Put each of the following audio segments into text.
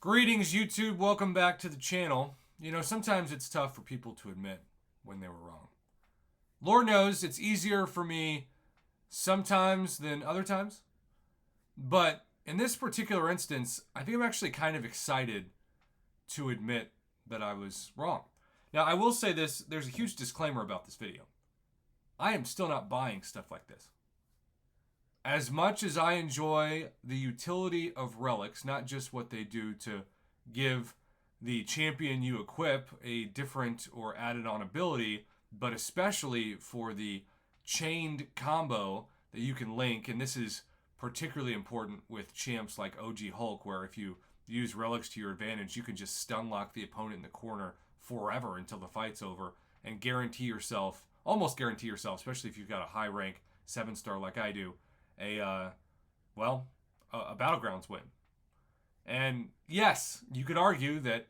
Greetings, YouTube. Welcome back to the channel. You know, sometimes it's tough for people to admit when they were wrong. Lord knows it's easier for me sometimes than other times. But in this particular instance, I think I'm actually kind of excited to admit that I was wrong. Now, I will say this, there's a huge disclaimer about this video. I am still not buying stuff like this. As much as I enjoy the utility of relics, not just what they do to give the champion you equip a different or added on ability, but especially for the chained combo that you can link, and this is particularly important with champs like OG Hulk, where if you use relics to your advantage, you can just stun lock the opponent in the corner forever until the fight's over and guarantee yourself, almost guarantee yourself, especially if you've got a high rank 7-star like I do, a Battlegrounds win. And yes, you could argue that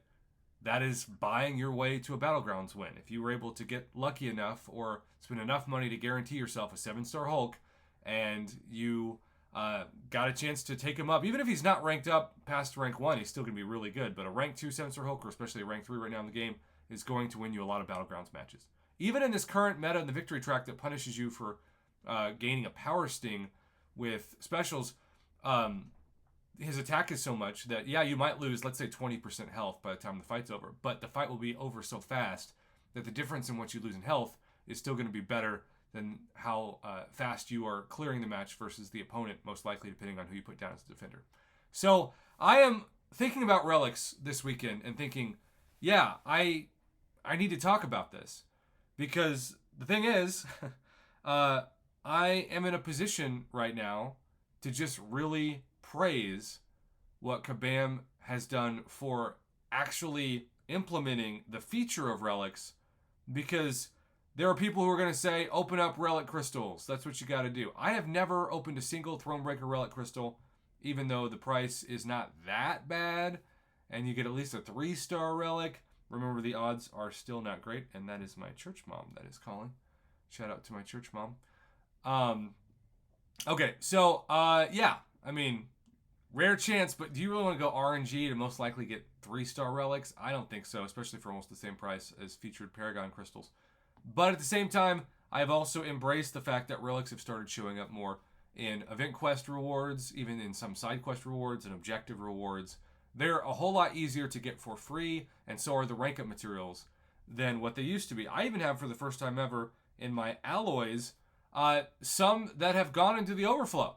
that is buying your way to a Battlegrounds win. If you were able to get lucky enough or spend enough money to guarantee yourself a 7-star Hulk and you got a chance to take him up, even if he's not ranked up past rank 1, he's still going to be really good. But a rank 2 7-star Hulk, or especially a rank 3 right now in the game, is going to win you a lot of Battlegrounds matches. Even in this current meta in the victory track that punishes you for gaining a power sting with specials, his attack is so much that, yeah, you might lose, let's say, 20% health by the time the fight's over, but the fight will be over so fast that the difference in what you lose in health is still going to be better than how fast you are clearing the match versus the opponent, most likely, depending on who you put down as a defender. So I am thinking about Relics this weekend and thinking, yeah, I need to talk about this, because the thing is, I am in a position right now to just really praise what Kabam has done for actually implementing the feature of relics, because there are people who are going to say, open up relic crystals. That's what you got to do. I have never opened a single Thronebreaker relic crystal, even though the price is not that bad, and you get at least a 3-star relic. Remember, the odds are still not great, and that is my church mom that is calling. Shout out to my church mom. Okay, so, yeah, I mean, rare chance, but do you really want to go RNG to most likely get 3-star relics? I don't think so, especially for almost the same price as featured Paragon crystals. But at the same time, I have also embraced the fact that relics have started showing up more in event quest rewards, even in some side quest rewards and objective rewards. They're a whole lot easier to get for free, and so are the rank up materials, than what they used to be. I even have, for the first time ever, in my alloys, some that have gone into the overflow.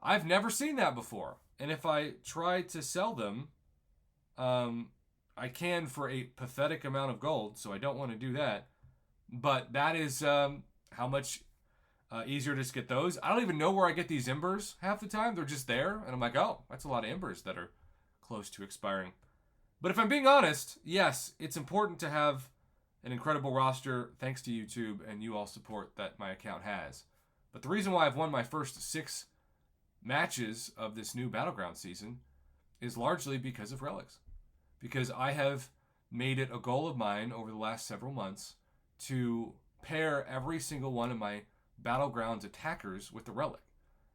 I've never seen that before. And if I try to sell them, I can for a pathetic amount of gold, so I don't want to do that. But that is how much easier to just get those. I don't even know where I get these embers half the time. They're just there, and I'm like, oh, that's a lot of embers that are close to expiring. But if I'm being honest, yes, it's important to have an incredible roster, thanks to YouTube and you all support that my account has. But the reason why I've won my first 6 matches of this new Battleground season is largely because of relics. Because I have made it a goal of mine over the last several months to pair every single one of my Battlegrounds attackers with the relic.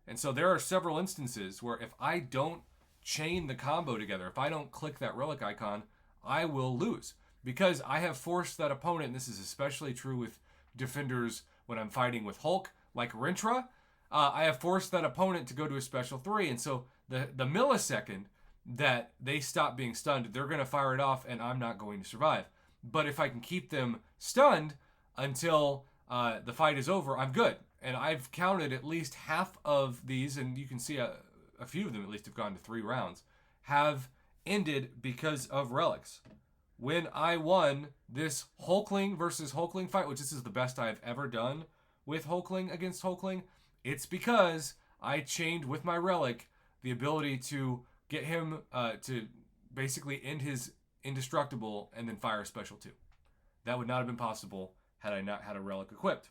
And so there are several instances where if I don't chain the combo together, if I don't click that relic icon, I will lose. Because I have forced that opponent, and this is especially true with defenders when I'm fighting with Hulk, like Rintra, I have forced that opponent to go to a special 3, and so the millisecond that they stop being stunned, they're going to fire it off, and I'm not going to survive. But if I can keep them stunned until the fight is over, I'm good. And I've counted at least half of these, and you can see a few of them at least have gone to 3 rounds, have ended because of relics. When I won this Hulkling versus Hulkling fight, which this is the best I've ever done with Hulkling against Hulkling, it's because I chained with my relic the ability to get him to basically end his indestructible and then fire a special 2. That would not have been possible had I not had a relic equipped.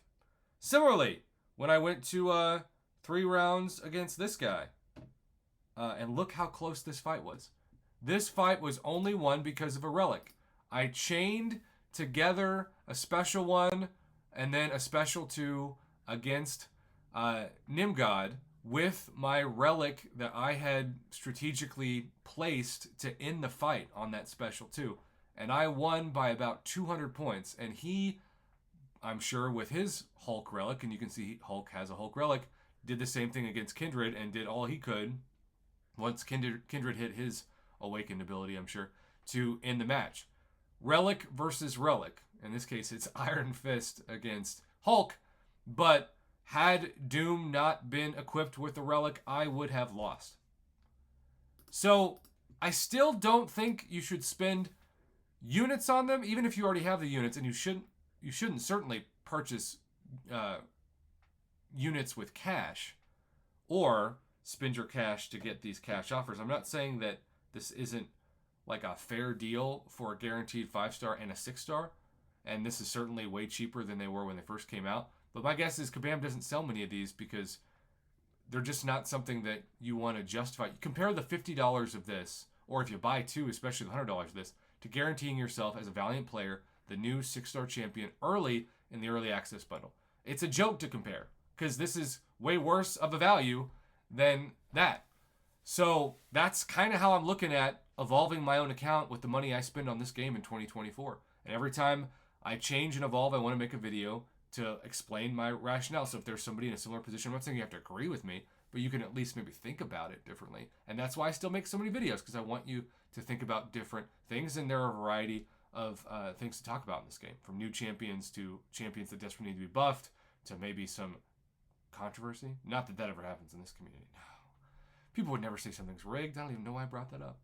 Similarly, when I went to 3 rounds against this guy, and look how close this fight was. This fight was only won because of a relic. I chained together a special 1 and then a special 2 against Nimgod with my relic that I had strategically placed to end the fight on that special too. And I won by about 200 points. And he, I'm sure, with his Hulk relic, and you can see Hulk has a Hulk relic, did the same thing against Kindred and did all he could once Kindred hit his awakened ability, I'm sure, to end the match. Relic versus Relic. In this case, it's Iron Fist against Hulk. But had Doom not been equipped with the Relic, I would have lost. So I still don't think you should spend units on them, even if you already have the units, and you shouldn't certainly purchase units with cash or spend your cash to get these cash offers. I'm not saying that this isn't like a fair deal for a guaranteed 5-star and a 6-star, and this is certainly way cheaper than they were when they first came out. But my guess is Kabam doesn't sell many of these because they're just not something that you want to justify. You compare the $50 of this, or if you buy two, especially the $100 of this, to guaranteeing yourself as a Valiant player the new 6-star champion early in the early access bundle. It's a joke to compare because this is way worse of a value than that. So that's kind of how I'm looking at evolving my own account with the money I spend on this game in 2024. And every time I change and evolve, I want to make a video to explain my rationale. So if there's somebody in a similar position, I'm not saying you have to agree with me, but you can at least maybe think about it differently. And that's why I still make so many videos, because I want you to think about different things. And there are a variety of things to talk about in this game, from new champions to champions that desperately need to be buffed to maybe some controversy. Not that that ever happens in this community. No. People would never say something's rigged. I don't even know why I brought that up.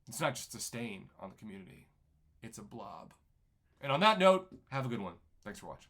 It's not just a stain on the community. It's a blob. And on that note, have a good one. Thanks for watching.